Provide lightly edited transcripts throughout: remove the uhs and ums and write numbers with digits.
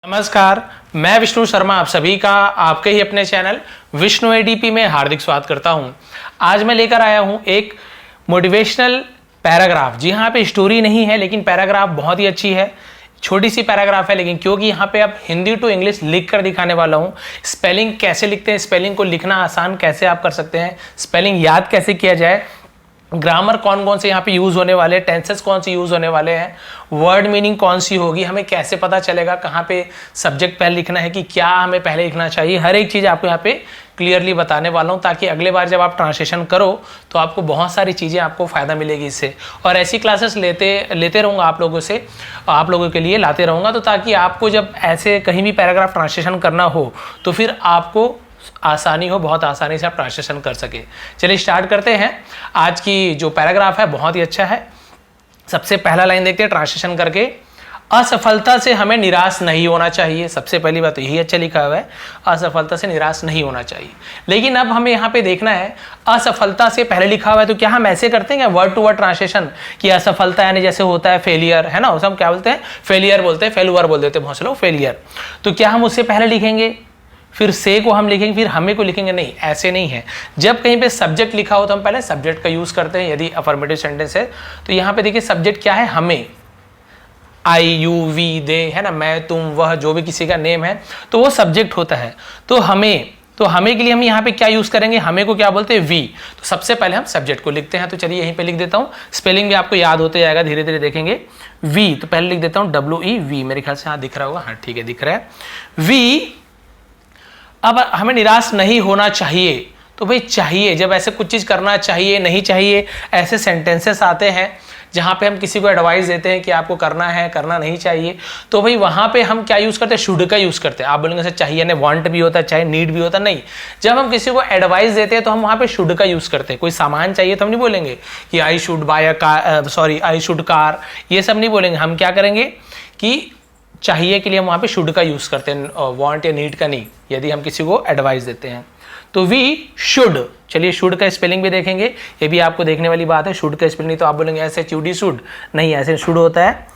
नमस्कार, मैं विष्णु शर्मा आप सभी का आपके ही अपने चैनल विष्णु एडीपी में हार्दिक स्वागत करता हूं। आज मैं लेकर आया हूं एक मोटिवेशनल पैराग्राफ। जी हाँ, पे स्टोरी नहीं है लेकिन पैराग्राफ बहुत ही अच्छी है। छोटी सी पैराग्राफ है लेकिन क्योंकि यहाँ पे अब हिंदी टू इंग्लिश लिख कर दिखाने वाला हूँ। स्पेलिंग कैसे लिखते हैं, स्पेलिंग को लिखना आसान कैसे आप कर सकते हैं, स्पेलिंग याद कैसे किया जाए, ग्रामर कौन कौन से यहाँ पे यूज होने वाले, टेंसेस कौन से यूज होने वाले हैं, वर्ड मीनिंग कौन सी होगी, हमें कैसे पता चलेगा कहाँ पे सब्जेक्ट पहले लिखना है कि क्या हमें पहले लिखना चाहिए, हर एक चीज़ आपको यहाँ पे क्लियरली बताने वाला हूँ ताकि अगले बार जब आप ट्रांसलेशन करो तो आपको बहुत सारी चीज़ें आपको फ़ायदा मिलेगी इससे। और ऐसी क्लासेस लेते रहूँगा आप लोगों से, आप लोगों के लिए लाते रहूँगा तो ताकि आपको जब ऐसे कहीं भी पैराग्राफ ट्रांसलेशन करना हो तो फिर आपको आसानी हो, बहुत आसानी से आप ट्रांसलेशन कर सके। चलिए स्टार्ट करते हैं। आज की जो पैराग्राफ है बहुत ही अच्छा है। सबसे पहला लाइन देखते हैं ट्रांसलेशन करके। असफलता से हमें निराश नहीं होना चाहिए। सबसे पहली बात तो यही अच्छा लिखा हुआ है, असफलता से निराश नहीं होना चाहिए। लेकिन अब हमें यहाँ पे देखना है असफलता से पहले लिखा हुआ है तो क्या हम ऐसे करते हैं क्या वर्ड टू वर्ड ट्रांसलेशन कि असफलता यानी जैसे होता है फेलियर, है ना, उसे हम क्या बोलते हैं, फेलियर बोलते हैं, फेलुअर बोल देते हैं बहुत से लोग, फेलियर। तो क्या हम उससे पहले लिखेंगे फिर से को हम लिखेंगे फिर हमें को लिखेंगे? नहीं, ऐसे नहीं है। जब कहीं पे सब्जेक्ट लिखा हो तो हम पहले सब्जेक्ट का यूज करते हैं। यदि अफर्मेटिव सेंटेंस है तो यहाँ पे देखिए सब्जेक्ट क्या है, हमें, आई यू वी दे, है ना, मैं तुम वह, जो भी किसी का नेम है तो वो सब्जेक्ट होता है। तो हमें के लिए हम यहाँ पे क्या यूज करेंगे, हमें को क्या बोलते हैं, वी। तो सबसे पहले हम सब्जेक्ट को लिखते हैं। तो चलिए यहीं पे लिख देता हूँ, स्पेलिंग भी आपको याद होते जाएगा, धीरे धीरे देखेंगे। वी तो पहले लिख देता हूँ WE, मेरे ख्याल से हाँ दिख रहा होगा, हाँ ठीक है दिख रहा है, वी। अब हमें निराश नहीं होना चाहिए तो भाई चाहिए, जब ऐसे कुछ चीज़ करना चाहिए नहीं चाहिए ऐसे सेंटेंसेस आते हैं जहाँ पे हम किसी को एडवाइस देते हैं कि आपको करना है, करना नहीं चाहिए, तो भाई वहाँ पे हम क्या यूज़ करते हैं, शुड का यूज़ करते हैं। आप बोलेंगे सर चाहिए ने वांट भी होता है, चाहे नीड भी होता, नहीं। जब हम किसी को एडवाइस देते हैं तो हम वहाँ पे शुड का यूज़ करते हैं। कोई सामान चाहिए तो हम नहीं बोलेंगे कि I should buy a car, sorry I should car, ये सब नहीं बोलेंगे। हम क्या करेंगे कि चाहिए के लिए हम वहाँ पे शुड का यूज़ करते हैं, वांट या नीड का नहीं, यदि हम किसी को एडवाइस देते हैं। तो वी शुड, चलिए शुड का स्पेलिंग भी देखेंगे, ये भी आपको देखने वाली बात है। शुड का स्पेलिंग नहीं तो आप बोलेंगे SHUD शुड, नहीं, ऐसे शुड होता है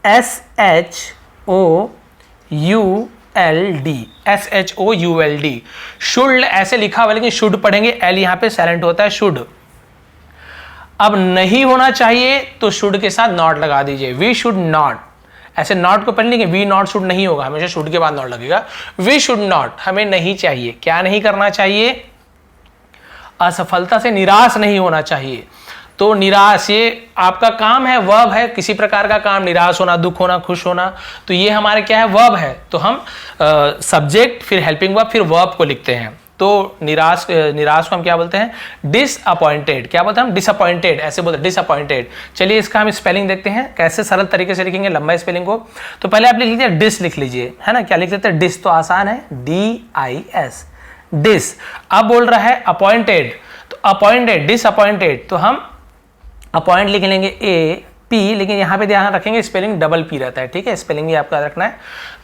SHOULD, शुड ऐसे लिखा हुआ लेकिन शुड पढ़ेंगे, L यहाँ पे साइलेंट होता है, शुड। अब नहीं होना चाहिए तो शुड के साथ नॉट लगा दीजिए, वी शुड नॉट। ऐसे नॉट को पढ़ लेंगे, वी नॉट शुड नहीं होगा, हमेशा शुड के बाद नॉट लगेगा। वी शुड नॉट, हमें नहीं चाहिए, क्या नहीं करना चाहिए, असफलता से निराश नहीं होना चाहिए। तो निराश ये आपका काम है, वर्ब है, किसी प्रकार का काम, निराश होना, दुख होना, खुश होना, तो ये हमारे क्या है, वर्ब है। तो हम सब्जेक्ट फिर हेल्पिंग वर्ब फिर वर्ब को लिखते हैं। तो निराश को हम क्या बोलते हैं, डिसअपॉइंटेड। क्या बोलते हैं हम, डिसअपॉइंटेड, ऐसे बोलते हैं डिसअपॉइंटेड। चलिए इसका हम स्पेलिंग देखते हैं कैसे सरल तरीके से लिखेंगे लंबा स्पेलिंग को। तो पहले आप लिख लीजिए डिस, लिख लीजिए, है ना, क्या लिख देते हैं, डिस तो आसान है, DIS, डिस। अब बोल रहा है अपॉइंटेड, तो अपॉइंटेड, डिसअपॉइंटेड, तो हम अपॉइंट लिख लेंगे AP, लेकिन यहाँ पे ध्यान रखेंगे स्पेलिंग डबल P रहता है, ठीक है, स्पेलिंग भी आपका रखना है।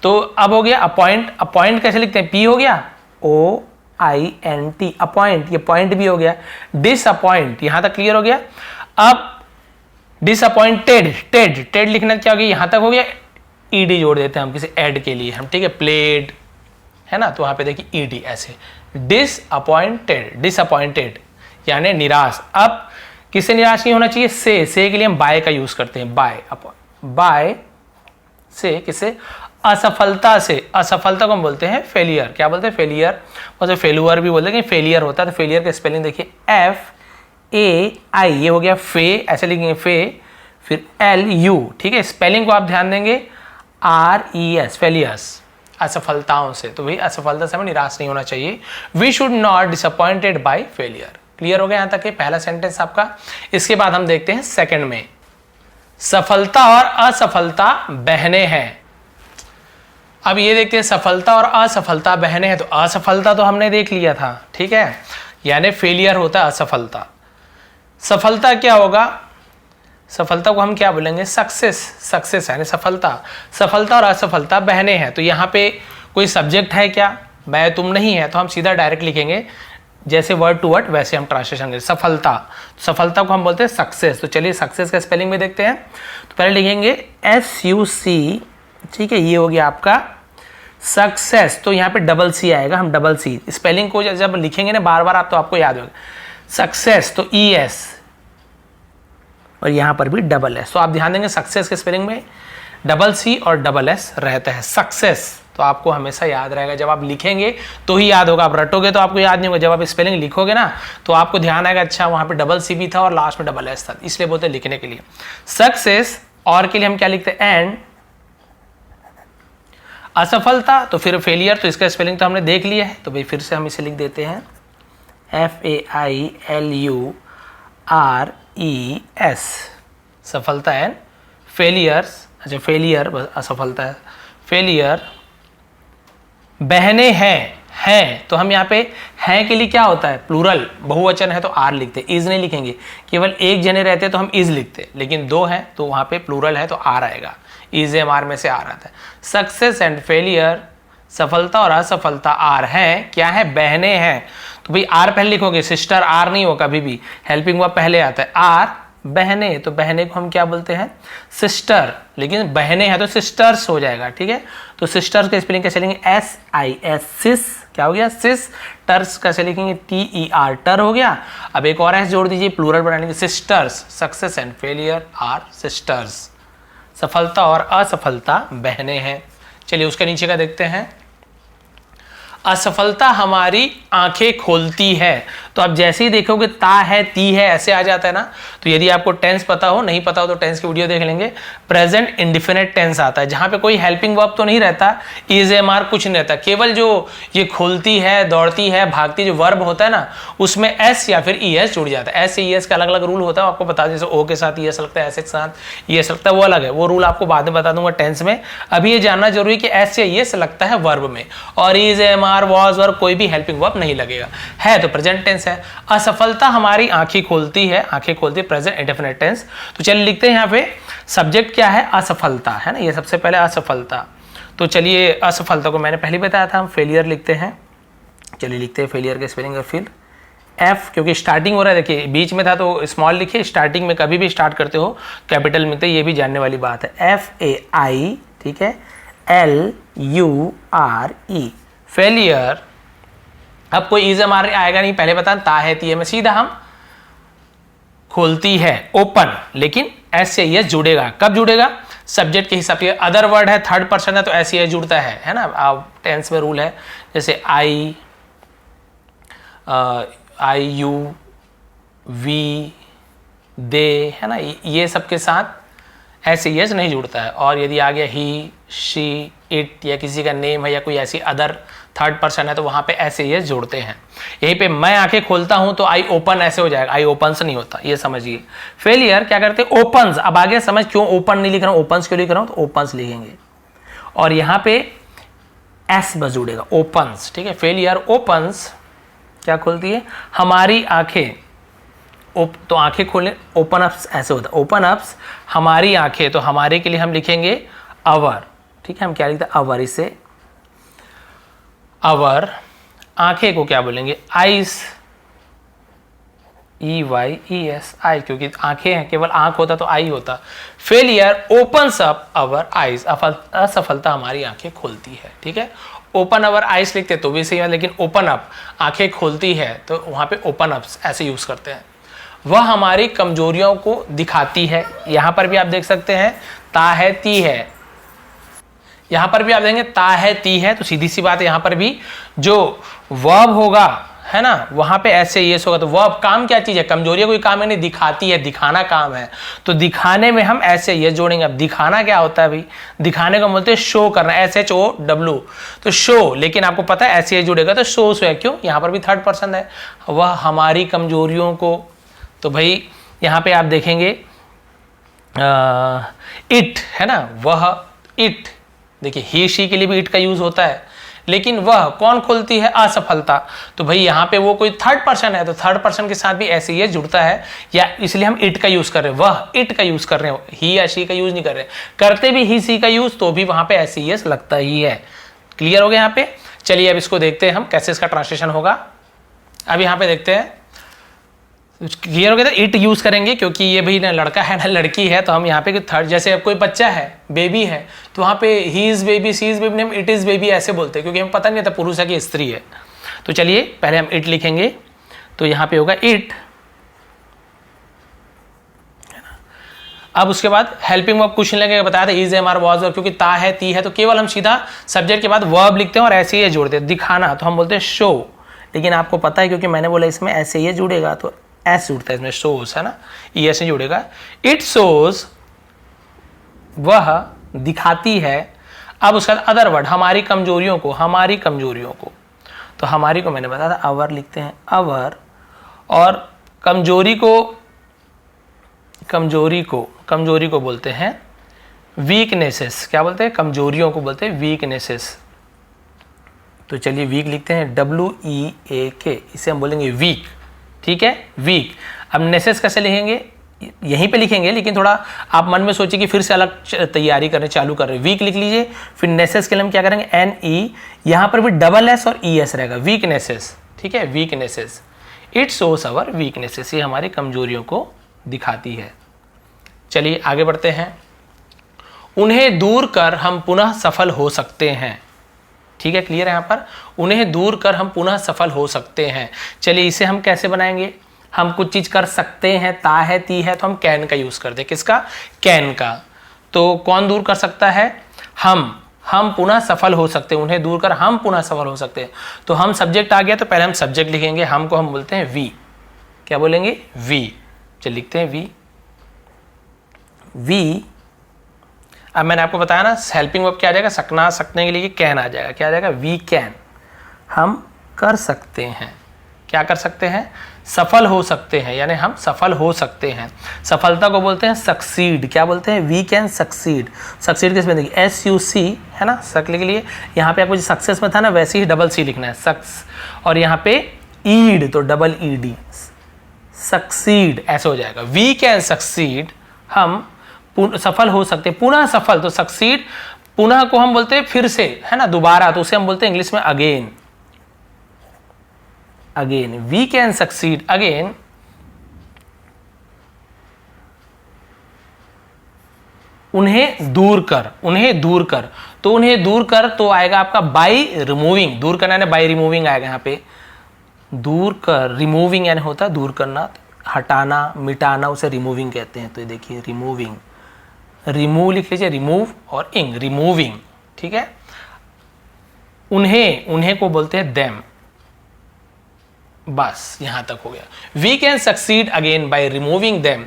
तो अब हो गया अपॉइंट, अपॉइंट कैसे लिखते हैं, P हो गया, OINT, अपॉइंट, ये पॉइंट भी हो गया। डिसअपॉइंट, यहां तक क्लियर हो गया। अब डिसअपॉइंटेड, टेड लिखना क्या हो गया, यहां तक हो गया, ED जोड़ देते हैं हम किसी ऐड के लिए हम, ठीक है, प्लेड, है ना, तो वहां पे देखिए ED ऐसे, डिसअपॉइंटेड यानी निराश। अब किससे निराश नहीं होना चाहिए, से के लिए हम बाय का यूज करते हैं, बाय से, किससे, असफलता से। असफलता को हम बोलते हैं फेलियर, क्या बोलते हैं, फेलियर, मतलब फेलुअर भी बोलते हैं, फेलियर होता है। तो फेलियर का स्पेलिंग देखिए FAI, ये हो गया फे, ऐसे लिखेंगे फे, फिर LU, ठीक है। स्पेलिंग को आप ध्यान देंगे, RES, फेलियर्स, असफलताओं से। तो भाई असफलता से हमें निराश नहीं होना चाहिए। We should not disappointed by failure. Clear हो गया यहाँ तक के पहला सेंटेंस आपका। इसके बाद हम देखते हैं सेकंड में, सफलता और असफलता बहने हैं। अब ये देखते हैं सफलता और असफलता बहने हैं। तो असफलता तो हमने देख लिया था, ठीक है, यानी फेलियर होता है असफलता। सफलता क्या होगा, सफलता को हम क्या बोलेंगे, सक्सेस यानी सफलता। सफलता और असफलता बहने हैं। तो यहाँ पे कोई सब्जेक्ट है क्या, मैं तुम नहीं है, तो हम सीधा डायरेक्ट लिखेंगे जैसे वर्ड टू वर्ड वैसे हम ट्रांसलेशन करें। सफलता को हम बोलते हैं सक्सेस। तो चलिए सक्सेस का स्पेलिंग में देखते हैं। तो पहले लिखेंगे SUC, ठीक है, ये हो गया आपका सक्सेस, तो यहाँ पे डबल सी आएगा, हम डबल सी स्पेलिंग को जब लिखेंगे ना बार बार आप, तो आपको याद होगा। सक्सेस तो ES और यहाँ पर भी डबल S, तो आप ध्यान देंगे सक्सेस के स्पेलिंग में डबल C और डबल S रहता है। सक्सेस तो आपको हमेशा याद रहेगा, जब आप लिखेंगे तो ही याद होगा, आप रटोगे तो आपको याद नहीं होगा। जब आप स्पेलिंग लिखोगे ना तो आपको ध्यान आएगा, अच्छा वहाँ पे डबल C भी था और लास्ट में डबल S था, इसलिए बोलते हैं लिखने के लिए। सक्सेस और के लिए हम क्या लिखते हैं, एंड। असफलता तो फिर फेलियर, तो इसका स्पेलिंग तो हमने देख लिया है, तो भाई फिर से हम इसे लिख देते हैं FAILURES, सफलता एंड फेलियर्स। अच्छा फेलियर असफलता है, फेलियर। बहनें हैं तो हम यहाँ पे हैं के लिए क्या होता है, प्लूरल, बहुवचन है तो आर लिखते, इज नहीं लिखेंगे। केवल एक जने रहते तो हम इज लिखते, लेकिन दो हैं तो वहाँ पे प्लूरल है तो आर आएगा, इज एम आर में से आर आता है। सक्सेस एंड फेलियर, सफलता और असफलता आर है, क्या है, बहनें हैं, तो भाई आर पहले लिखोगे, सिस्टर आर नहीं हो कभी भी, हेल्पिंग वर्ब पहले आता है। आर बहनें, तो बहनें को हम क्या बोलते हैं, सिस्टर, लेकिन बहनें हैं तो सिस्टर्स हो जाएगा, ठीक है। तो सिस्टर्स के स्पेलिंग कैसे लिखेंगे, SIS, सिस, क्या हो गया, सिस। टर्स कैसे लिखेंगे, TER, टर हो गया। अब एक और एस जोड़ दीजिए, प्लूरल बना लेंगे, sisters. Success and failure are sisters, सफलता और असफलता बहनें हैं। चलिए उसके नीचे का देखते हैं, असफलता हमारी आंखें खोलती है, तो आप जैसे ही देखोगे ता है ती है ऐसे आ जाता है ना, तो यदि आपको टेंस पता हो, नहीं पता हो तो टेंस की वीडियो देख लेंगे। प्रेजेंट इंडिफिनिट टेंस आता है, जहां पे कोई हेल्पिंग वर्ब तो नहीं रहता, इज एम आर कुछ नहीं रहता, केवल जो ये खोलती है, दौड़ती है, भागती, जो वर्ब होता है ना उसमें एस या फिर ES जुड़ जाता है। एस से ES का अलग अलग रूल होता है, आपको बता, जैसे ओ के साथ ES लगता है, एस के साथ ES लगता है, वो अलग है, वो रूल आपको बाद में बता दूंगा टेंस में। अभी ये जानना जरूरी है कि एस या ES लगता है वर्ब में, और is am are was verb कोई भी हेल्पिंग वर्ब नहीं लगेगा, है तो प्रेजेंट टेंस है। असफलता हमारी आंखें खोलती है, आंखें खोलती है, प्रेजेंट इंडेफिनिट टेंस। तो चलिए लिखते हैं यहाँ पे सब्जेक्ट क्या है, असफलता है ना, ये सबसे पहले असफलता। तो चलिए असफलता को मैंने पहले बताया था, हम फेलियर लिखते हैं। चलिए लिखते हैं फेलियर के स्पेलिंग और फिर F, क्योंकि स्टार्टिंग हो रहा है, देखिए बीच में था तो स्मॉल लिखिए, स्टार्टिंग में कभी भी स्टार्ट करते हो कैपिटल में, तो ये भी जानने वाली बात है। FAI, ठीक है, LURE, फेलियर। अब कोई इज एम आर आएगा नहीं, पहले बता ता है ती है में सीधा हम खोलती है, ओपन, लेकिन एस से ES जुड़ेगा, कब जुड़ेगा, सब्जेक्ट के हिसाब से। अदर वर्ड है, थर्ड पर्सन है तो एस ES जुड़ता है ना, अब टेंस में रूल है, जैसे IU वी, दे, है ना, ये सबके साथ एस ES नहीं जुड़ता है। और यदि आ गया ही, शी, इट, या किसी का नेम है या कोई ऐसी अदर थर्ड पर्सन है तो वहां पे एस ES जोड़ते हैं। यहीं पे मैं आंखें खोलता हूं तो आई ओपन ऐसे हो जाएगा, आई ओपन्स नहीं होता, ये समझिए। फेलियर क्या करते हैं, ओपन्स। अब आगे समझ क्यों ओपन नहीं लिख रहा हूं, ओपन्स क्यों लिख रहा हूं, तो ओपन्स लिखेंगे और यहां पे एस बस जुड़ेगा, ओपन्स, ठीक है। फेलियर ओपन्स, क्या खोलती है, हमारी आंखें, तो आंखें खोलने, ओपन अप्स ऐसे होता है, ओपन अप्स हमारी आंखें, तो हमारे के लिए हम लिखेंगे अवर, ठीक है। हम क्या लिखते हैं, अवर, इसे अवर। आंखें को क्या बोलेंगे, आइस, EYES, आई, क्योंकि आंखें हैं, केवल आंख होता तो आई होता। Failure opens up our eyes, असफलता हमारी आंखें खोलती है, ठीक है। ओपन अवर आइज लिखते तो भी सही है, लेकिन ओपन अप आंखें खोलती है तो वहां पे ओपन अप्स ऐसे यूज करते हैं। वह हमारी कमजोरियों को दिखाती है, यहां पर भी आप देख सकते हैं ता है ती है, यहां पर भी आप देखेंगे ता है ती है, तो सीधी सी बात है, यहां पर भी जो वर्ब होगा, है ना, वहां पे ऐसे ES होगा। तो वर्ब काम क्या चीज है, कमजोरियां कोई काम है नहीं, दिखाती है, दिखाना काम है, तो दिखाने में हम ऐसे ES जोड़ेंगे। अब दिखाना क्या होता है भाई, दिखाने को बोलते हैं शो करना, SHOW, तो शो, लेकिन आपको पता है ऐसे ES जुड़ेगा तो शो है, क्यों, यहां पर भी थर्ड पर्सन है। वह हमारी कमजोरियों को, तो भाई यहां पे आप देखेंगे इट, है ना, वह, इट, देखिए ही शी के लिए भी इट का यूज होता है, लेकिन वह कौन खोलती है, असफलता, तो भाई यहाँ पे वो कोई थर्ड पर्सन है तो थर्ड पर्सन के साथ भी ऐसे ही जुड़ता है, या इसलिए हम इट का यूज कर रहे हैं, वह इट का यूज कर रहे हैं, ही या शी का यूज नहीं कर रहे, करते भी ही सी का यूज तो भी वहां पे ऐसे ही लगता ही है। क्लियर हो गया यहाँ पे। चलिए अब इसको देखते हैं हम कैसे इसका ट्रांसलेशन होगा। अब यहाँ पे देखते हैं, क्लियर हो गया था। इट यूज करेंगे क्योंकि ये भी ना लड़का है ना लड़की है, तो हम यहाँ पे थर्ड, जैसे अब कोई बच्चा है, बेबी है, तो वहाँ पे ही is baby, she is baby, name it is baby ऐसे बोलते हैं, क्योंकि हमें पता नहीं था पुरुष है कि स्त्री है। तो चलिए पहले हम इट लिखेंगे, तो यहाँ पे होगा इट। अब उसके बाद हेल्पिंग वर्ब क्वेश्चन लेंगे, बताया था इज, एम, आर, वाज, और क्योंकि ता है, ती है, तो केवल हम सीधा सब्जेक्ट के बाद वर्ब लिखते हैं और ऐसे ही जोड़ते हैं। दिखाना तो हम बोलते हैं शो, लेकिन आपको पता है क्योंकि मैंने बोला इसमें ऐसे ही जुड़ेगा, तो एस जुड़ता है इसमें, शोज है ना, ई एस नहीं जुड़ेगा। इट शोज, वह दिखाती है। अब उसका अदर वर्ड, हमारी कमजोरियों को, हमारी कमजोरियों को, तो हमारी को मैंने बताया था अवर लिखते हैं, अवर, और कमजोरी को बोलते हैं वीकनेसेस। क्या बोलते हैं? कमजोरियों को बोलते हैं वीकनेसेस। तो चलिए वीक लिखते हैं, WEAK, इसे हम बोलेंगे वीक, ठीक है, वीक। अब नेसेस कैसे लिखेंगे? यहीं पे लिखेंगे, लेकिन थोड़ा आप मन में सोचिए कि फिर से अलग तैयारी करने चालू कर रहे हैं। वीक लिख लीजिए, फिर नेसेस के लिए हम क्या करेंगे? NE, यहाँ पर भी डबल S और ES रहेगा, वीकनेसेस, ठीक है, weaknesses. It shows our weaknesses, ये हमारी कमजोरियों को दिखाती है। चलिए आगे बढ़ते हैं। उन्हें दूर कर हम पुनः सफल हो सकते हैं, ठीक है, क्लियर है यहाँ पर, उन्हें दूर कर हम पुनः सफल हो सकते हैं। चलिए इसे हम कैसे बनाएंगे? हम कुछ चीज कर सकते हैं, ता है, ती है, तो हम कैन का यूज करते हैं। किसका? कैन का। तो कौन दूर कर सकता है? हम पुनः सफल हो सकते हैं, उन्हें दूर कर हम पुनः सफल हो सकते हैं। तो हम सब्जेक्ट आ गया, तो पहले हम सब्जेक्ट लिखेंगे, हम को हम बोलते हैं वी। क्या बोलेंगे? वी। चलिए लिखते हैं वी। अब मैंने आपको बताया ना, हेल्पिंग वर्ब क्या आ जाएगा? सकना, सकने के लिए कैन आ जाएगा। क्या आ जाएगा? वी कैन, हम कर सकते हैं। क्या कर सकते हैं? सफल हो सकते हैं, यानी हम सफल हो सकते हैं। सफलता को बोलते हैं सक्सीड। क्या बोलते हैं? We can succeed. सक्सीड किस में देखिए, SUC है ना, सकने के लिए। यहाँ पे आपको जो सक्सेस में था ना, वैसे ही डबल C लिखना है, सक्स, और यहाँ पे ईड तो डबल ED, सक्सीड ऐसे हो जाएगा। वी कैन सक्सीड, हम सफल हो सकते, पुनः सफल, तो सक्सीड, पुनः को हम बोलते हैं फिर से, है ना, दोबारा, तो उसे हम बोलते हैं इंग्लिश में again. Again, we can succeed again. उन्हें दूर कर, उन्हें दूर कर, तो उन्हें दूर कर तो आएगा आपका बाय रिमूविंग। दूर करना है, बाय रिमूविंग आएगा यहाँ पे। दूर कर, रिमूविंग यानी होता है दूर करना, हटाना, मिटाना, उसे रिमूविंग कहते हैं। तो ये देखिए रिमूविंग, रिमूव लिख लीजिए, रिमूव और इंग, रिमूविंग, ठीक है। उन्हें को बोलते हैं देम। बस यहां तक हो गया। We can succeed again by removing them.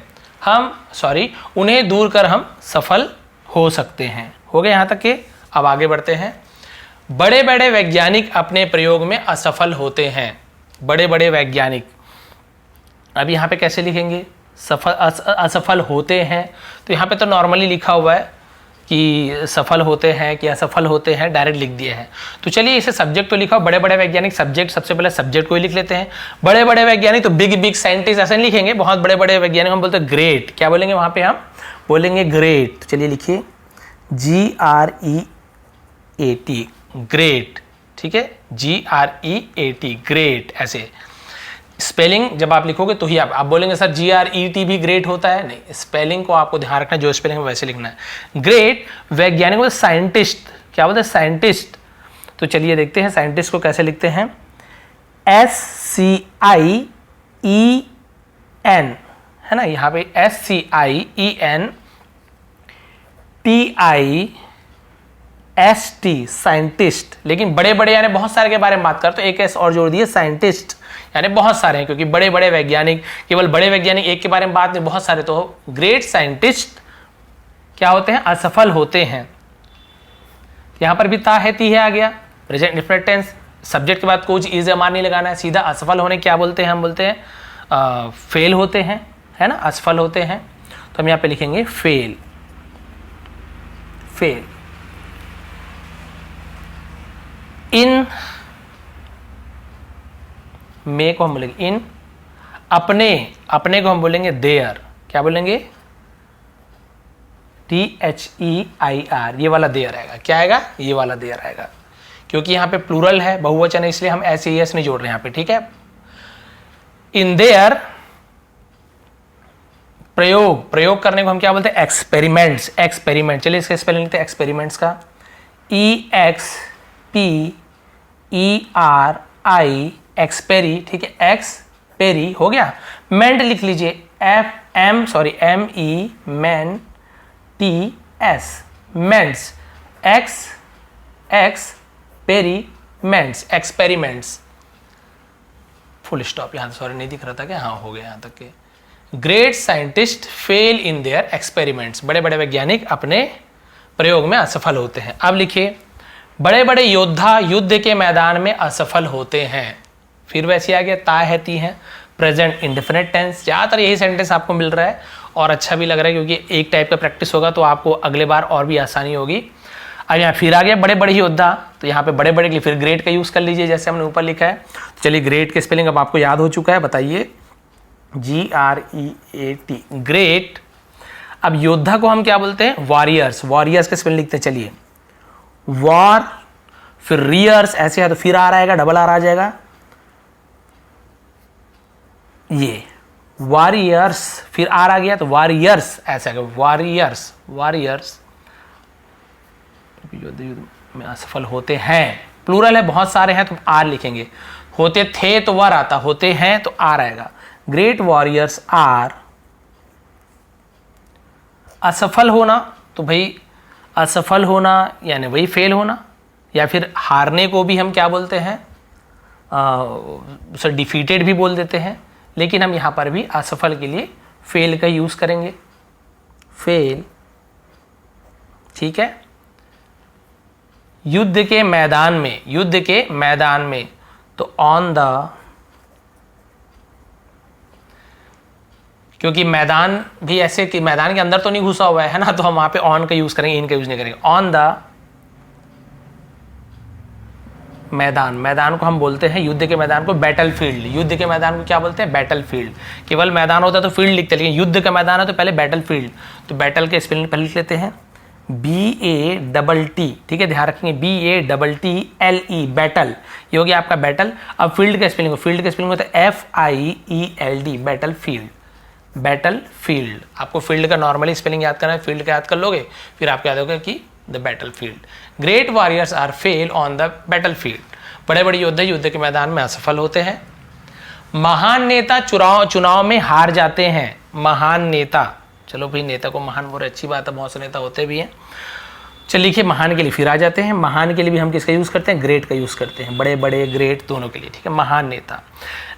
उन्हें दूर कर हम सफल हो सकते हैं। हो गया यहां तक के। अब आगे बढ़ते हैं। बड़े बड़े वैज्ञानिक अपने प्रयोग में असफल होते हैं। बड़े बड़े वैज्ञानिक, अब यहां पे कैसे लिखेंगे? असफल होते हैं, तो यहाँ पे तो नॉर्मली लिखा हुआ है कि सफल होते हैं कि असफल होते हैं, डायरेक्ट लिख दिए हैं। तो चलिए इसे सब्जेक्ट तो लिखा, बड़े बड़े वैज्ञानिक, सब्जेक्ट, सबसे पहले सब्जेक्ट को ही लिख लेते हैं। बड़े बड़े वैज्ञानिक तो बिग बिग साइंटिस्ट ऐसे नहीं लिखेंगे, बहुत बड़े बड़े वैज्ञानिक हम बोलते हैं ग्रेट। क्या बोलेंगे वहाँ पे? हम बोलेंगे ग्रेट। तो चलिए लिखिए GREAT, ग्रेट, ठीक है, GREAT, ग्रेट। ऐसे स्पेलिंग जब आप लिखोगे तो ही आप बोलेंगे सर GRET भी ग्रेट होता है, नहीं, स्पेलिंग को आपको ध्यान रखना, जो स्पेलिंग है वैसे लिखना है। ग्रेट वैज्ञानिक बोलते साइंटिस्ट। क्या बोलते हैं? साइंटिस्ट। तो चलिए देखते हैं साइंटिस्ट को कैसे लिखते हैं। SCIEN, है ना, यहाँ पे SCIENTIST, साइंटिस्ट। लेकिन बड़े बड़े यानी बहुत सारे के बारे में बात कर, तो एक S और जोड़ दिए, साइंटिस्ट यानी बहुत सारे हैं, क्योंकि बड़े बड़े वैज्ञानिक, केवल बड़े वैज्ञानिक एक के बारे में बात नहीं, बहुत सारे। तो ग्रेट साइंटिस्ट क्या होते हैं? असफल होते हैं। यहां पर भी ता है, ती है आ गया, प्रेजेंट इंडेफिनिट टेंस। सब्जेक्ट के बाद कुछ इज एम आर नहीं लगाना है, सीधा असफल होने क्या बोलते हैं? हम बोलते हैं फेल होते हैं, है ना, असफल होते हैं। तो हम यहाँ पे लिखेंगे फेल, फेल। इन में को हम बोलेंगे इन, अपने को हम बोलेंगे देयर। क्या बोलेंगे? THEIR, ये वाला देयर आएगा। क्या आएगा? ये वाला देयर आएगा, क्योंकि यहाँ पे प्लूरल है, बहुवचन है, इसलिए हम SES नहीं जोड़ रहे हैं यहाँ पे, ठीक है। इन देयर प्रयोग करने को हम क्या बोलते हैं? एक्सपेरिमेंट्स। एक्सपेरिमेंट, चलिए इसका स्पेलिंग लिखते हैं एक्सपेरिमेंट्स का, EXPERI, एक्सपेरी, ठीक है, एक्सपेरी हो गया। मेंट लिख लीजिए, MENTS, ments, experiments, experiments, full stop. यहां सॉरी नहीं दिख रहा था क्या? हाँ हो गया यहां तक के। Great scientist fail in their experiments, बड़े बड़े वैज्ञानिक अपने प्रयोग में असफल होते हैं। अब लिखिए, बड़े बड़े योद्धा युद्ध के मैदान में असफल होते हैं। फिर वैसे आ गया ता है ती है, प्रेजेंट इंडेफिनिट टेंस। ज़्यादातर यही सेंटेंस आपको मिल रहा है और अच्छा भी लग रहा है क्योंकि एक टाइप का प्रैक्टिस होगा तो आपको अगले बार और भी आसानी होगी। अब यहाँ फिर आ गया बड़े बड़े योद्धा, तो यहाँ पे बड़े बड़े के लिए फिर ग्रेट का यूज़ कर लीजिए जैसे हमने ऊपर लिखा है। तो चलिए ग्रेट के स्पेलिंग अब आपको याद हो चुका है, बताइए, GREAT, ग्रेट। अब योद्धा को हम क्या बोलते हैं? वॉरियर्स। वॉरियर्स के स्पेलिंग लिखते हैं, चलिए, वॉर, फिर रियर्स, ऐसे है तो फिर आ रहेगा, डबल आर आ जाएगा, ये वॉरियर्स, फिर आर आ गया तो वॉरियर्स, ऐसा है वॉरियर्स, वॉरियर्स। युद्ध में असफल होते हैं, प्लूरल है, बहुत सारे हैं तो आर लिखेंगे। होते थे तो वर आता, होते हैं तो आर आएगा। ग्रेट वॉरियर्स आर, असफल होना तो भाई असफल होना यानी वही फेल होना, या फिर हारने को भी हम क्या बोलते हैं? उसे डिफीटेड भी बोल देते हैं, लेकिन हम यहाँ पर भी असफल के लिए फेल का यूज़ करेंगे, फेल, ठीक है। युद्ध के मैदान में, युद्ध के मैदान में तो ऑन द, क्योंकि मैदान भी ऐसे कि मैदान के अंदर तो नहीं घुसा हुआ है ना, तो हम वहां पे ऑन का यूज करेंगे, इन का यूज नहीं करेंगे। ऑन द मैदान, मैदान को हम बोलते हैं युद्ध के मैदान को बैटल फील्ड। युद्ध के मैदान को क्या बोलते हैं? Battle field. केवल मैदान होता है तो फील्ड लिखते हैं, लेकिन युद्ध का मैदान है तो पहले बैटल फील्ड। तो बैटल के स्पेलिंग पहले लिख लेते हैं, BATT, ठीक है, ध्यान रखेंगे, BATTLE, बैटल, ये हो गया आपका बैटल। अब फील्ड का स्पेलिंग, फील्ड का स्पेलिंग होता है FIELD, battle field, battle field. आपको फील्ड का नॉर्मली स्पेलिंग याद करना है, फील्ड का याद कर लोगे फिर आपको याद होगा कि the battle field. Great warriors are fail on the battle field, बड़े बड़े योद्धा युद्ध के मैदान में असफल होते हैं। महान नेता चुनाव में हार जाते हैं। महान नेता, चलो भाई नेता को महान बोल रहे, अच्छी बात है, बहुत से नेता होते भी हैं। चलिए लिखिए, महान के लिए फिर आ जाते हैं। महान के लिए भी हम किसका यूज़ करते हैं? ग्रेट का यूज़ करते हैं, बड़े बड़े ग्रेट दोनों के लिए, ठीक है। महान नेता,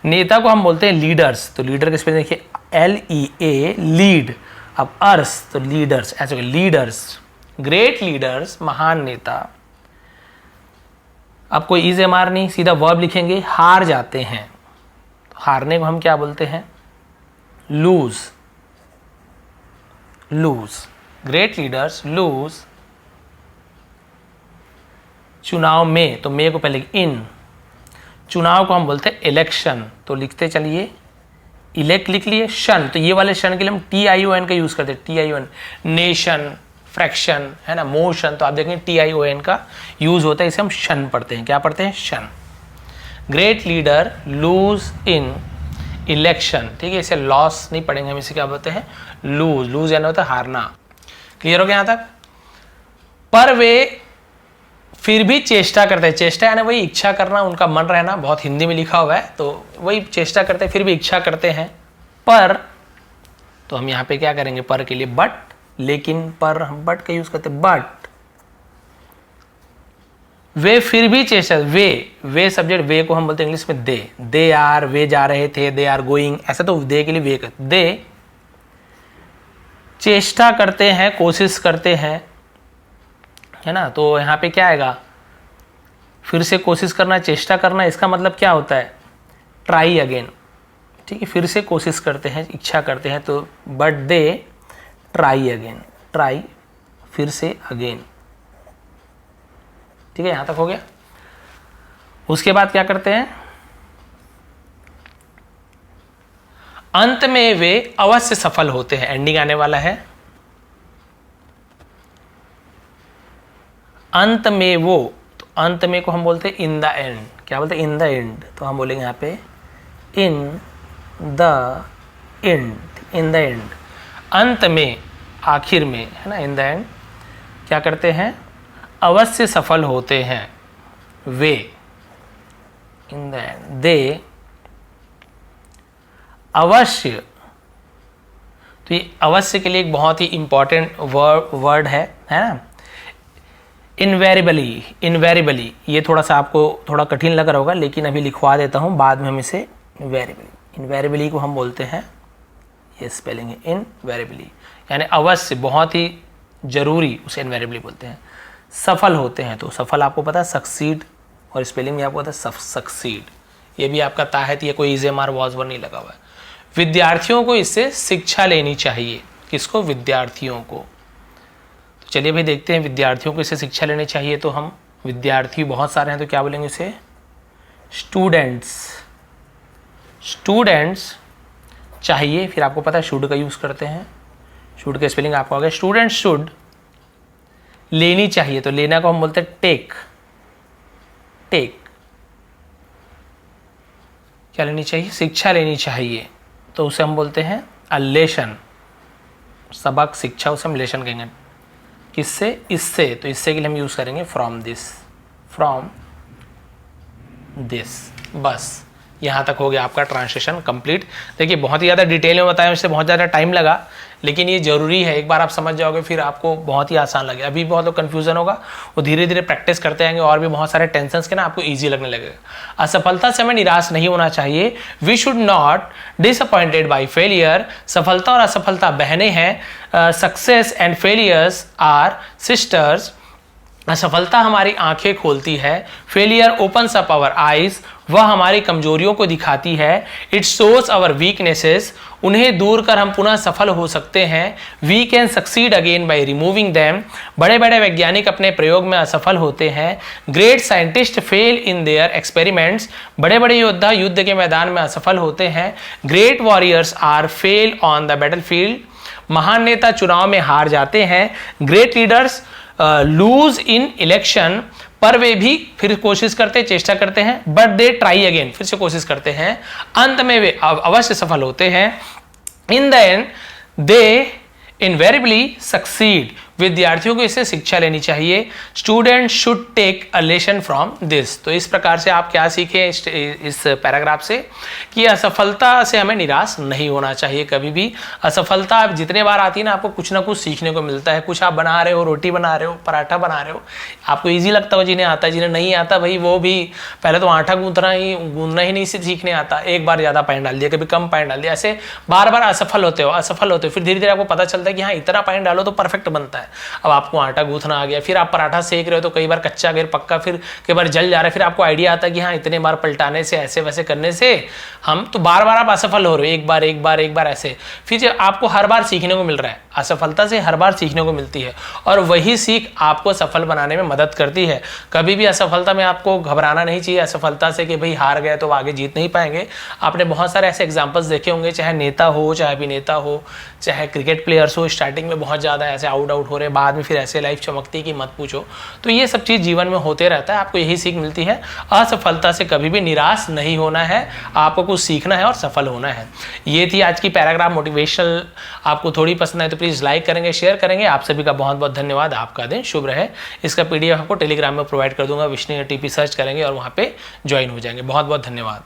नेता को हम बोलते हैं लीडर्स, तो लीडर के स्पेलिंग देखिए LEA, लीड। अब अर्स तो लीडर्स, ऐसे लीडर्स, ग्रेट लीडर्स, महान नेता। अब कोई इज एम आर नहीं, सीधा वर्ब लिखेंगे, हार जाते हैं। हारने को हम क्या बोलते हैं? Lose, lose. Great leaders lose चुनाव में, तो मे को पहले इन, चुनाव को हम बोलते हैं इलेक्शन, तो लिखते चलिए, इलेक्ट लिख लिए, शन, तो ये वाले शन के लिए हम TION का यूज करते हैं, TION, नेशन, फ्रैक्शन, है ना, मोशन, तो आप देखेंगे TION का यूज होता है, इसे हम शन पढ़ते हैं, क्या पढ़ते हैं? शन। Great leader loose in election, ठीक है, इसे लॉस नहीं पढ़ेंगे हम, इसे क्या बोलते हैं? लूज, लूज यानी होता है हारना। क्लियर हो गया यहां तक? पर वे फिर भी चेष्टा करते हैं, चेष्टा यानी वही इच्छा करना, उनका मन रहना, बहुत हिंदी में लिखा हुआ है, तो वही चेष्टा करते हैं, फिर भी इच्छा करते हैं। पर, तो हम यहाँ पे क्या करेंगे? पर के लिए बट, लेकिन पर हम बट का यूज करते हैं, बट वे फिर भी चेष्टा, वे सब्जेक्ट, वे को हम बोलते हैं इंग्लिश में दे आर, वे जा रहे थे, दे आर गोइंग, ऐसा तो दे के लिए वे करते, दे चेष्टा करते हैं, कोशिश करते हैं, है ना। तो यहाँ पे क्या आएगा? फिर से कोशिश करना, चेष्टा करना, इसका मतलब क्या होता है? ट्राई अगेन, ठीक है, फिर से कोशिश करते हैं, इच्छा करते हैं, तो but they try again, try फिर से अगेन, ठीक है, यहां तक हो गया। उसके बाद क्या करते हैं? अंत में वे अवश्य सफल होते हैं, एंडिंग आने वाला है। अंत में वो, तो अंत में को हम बोलते हैं इन द एंड, क्या बोलते हैं? इन द एंड, तो हम बोलेंगे यहाँ पे इन the and, in the and. अंत में, आखिर में, है ना, इन द एंड क्या करते हैं, अवश्य सफल होते हैं वे, इन द एंड दे अवश्य। तो ये अवश्य के लिए एक बहुत ही इंपॉर्टेंट वर्ड है ना। इनवेरिबली, इनवेरिबली ये थोड़ा सा आपको थोड़ा कठिन लग रहा होगा, लेकिन अभी लिखवा देता हूँ, बाद में हम इसे इनवेरिबली, इनवेरिबली को हम बोलते हैं, ये स्पेलिंग है इनवेरिबली, यानी अवश्य, बहुत ही जरूरी, उसे इनवेरिबली बोलते हैं। सफल होते हैं, तो सफल आपको पता है सक्सीड, और स्पेलिंग में आपको पता है सक्सीड, ये भी आपका ताहत, ये कोई इज़ेमार वॉजवर नहीं लगा हुआ है। विद्यार्थियों को इससे शिक्षा लेनी चाहिए, किसको, विद्यार्थियों को। तो चलिए भाई देखते हैं विद्यार्थियों को इससे शिक्षा लेनी चाहिए, तो हम विद्यार्थी बहुत सारे हैं तो क्या बोलेंगे इसे, स्टूडेंट्स, स्टूडेंट्स चाहिए, फिर आपको पता है शुड का यूज़ करते हैं, शुड का स्पेलिंग आपको आ गया, स्टूडेंट्स शुड, लेनी चाहिए, तो लेना को हम बोलते हैं टेक, टेक, क्या लेनी चाहिए, शिक्षा लेनी चाहिए, तो उसे हम बोलते हैं अ लेसन, सबक, शिक्षा, उसे हम लेसन कहेंगे। किससे, इससे, तो इससे के लिए हम यूज़ करेंगे फ्रॉम दिस, फ्रॉम दिस। बस यहाँ तक हो गया आपका ट्रांसलेशन कंप्लीट। देखिए बहुत ही ज़्यादा डिटेल में बताया, इससे बहुत ज़्यादा टाइम लगा, लेकिन ये ज़रूरी है, एक बार आप समझ जाओगे फिर आपको बहुत ही आसान लगे। अभी बहुत लोग कन्फ्यूजन होगा, वो धीरे धीरे प्रैक्टिस करते जाएंगे और भी बहुत सारे टेंशन्स के ना आपको ईजी लगने लगेगा। असफलता से हमें निराश नहीं होना चाहिए, we should not disappointed by failure, सफलता और असफलता बहनें हैं, success and failures are sisters, असफलता हमारी आंखें खोलती है, failure opens up our eyes, वह हमारी कमजोरियों को दिखाती है, इट शोज आवर वीकनेसेस, उन्हें दूर कर हम पुनः सफल हो सकते हैं, we can succeed again by removing them, बड़े बड़े वैज्ञानिक अपने प्रयोग में असफल होते हैं, great scientist fail in their experiments, बड़े बड़े योद्धा युद्ध के मैदान में असफल होते हैं, great warriors are fail on the battlefield, महान नेता चुनाव में हार जाते हैं, great leaders lose in election, पर वे भी फिर कोशिश करते, चेष्टा करते हैं, बट दे ट्राई अगेन, फिर से कोशिश करते हैं, अंत में वे अवश्य सफल होते हैं, in the end they invariably succeed, विद्यार्थियों को इससे शिक्षा लेनी चाहिए, student should take a lesson from this. तो इस प्रकार से आप क्या सीखें इस पैराग्राफ से, कि असफलता से हमें निराश नहीं होना चाहिए कभी भी। असफलता आप जितने बार आती है ना, आपको कुछ ना कुछ सीखने को मिलता है। कुछ आप बना रहे हो, रोटी बना रहे हो, पराठा बना रहे हो, आपको ईजी लगता हो, जिन्हें आता है, जिन्हें नहीं आता भाई वो भी पहले तो आटा गूंदना ही नहीं सीखने आता, एक बार ज़्यादा पानी डाल दिया, कभी कम पानी डाल दिया, ऐसे बार बार असफल होते हो, फिर धीरे धीरे आपको पता चलता है कि हाँ इतना पानी डालो तो परफेक्ट बनता है। अब आपको आटा गूंथना आ गया, फिर आप पराठा सेक रहे हो तो कई बार कच्चा, फिर पक्का, फिर कई बार जल जा रहा है, फिर आपको आइडिया आता है कि हाँ इतने बार पलटाने से, ऐसे वैसे करने से हम तो बार बार आप असफल हो रहे हो, एक बार ऐसे, फिर जब आपको हर बार सीखने को मिल रहा है, असफलता से हर बार सीखने को मिलती है, और वही सीख आपको सफल बनाने में मदद करती है। कभी भी असफलता में आपको घबराना नहीं चाहिए, असफलता से कि भाई हार गए तो आगे जीत नहीं पाएंगे। आपने बहुत सारे ऐसे एग्जाम्पल्स देखे होंगे, चाहे नेता हो, चाहे अभिनेता हो, चाहे क्रिकेट प्लेयर्स हो, स्टार्टिंग में बहुत ज़्यादा ऐसे आउट हो रहे, बाद में फिर ऐसे लाइफ चमकती कि मत पूछो। तो ये सब चीज़ जीवन में होते रहता है, आपको यही सीख मिलती है, असफलता से कभी भी निराश नहीं होना है, आपको कुछ सीखना है और सफल होना है। ये थी आज की पैराग्राफ मोटिवेशनल। आपको थोड़ी पसंद आए तो प्लीज़ लाइक करेंगे, शेयर करेंगे। आप सभी का बहुत बहुत धन्यवाद, आपका दिन शुभ रहे। इसका PDF आपको टेलीग्राम में प्रोवाइड कर दूंगा, विष्णु ATP सर्च करेंगे और वहाँ पे ज्वाइन हो जाएंगे। बहुत बहुत धन्यवाद।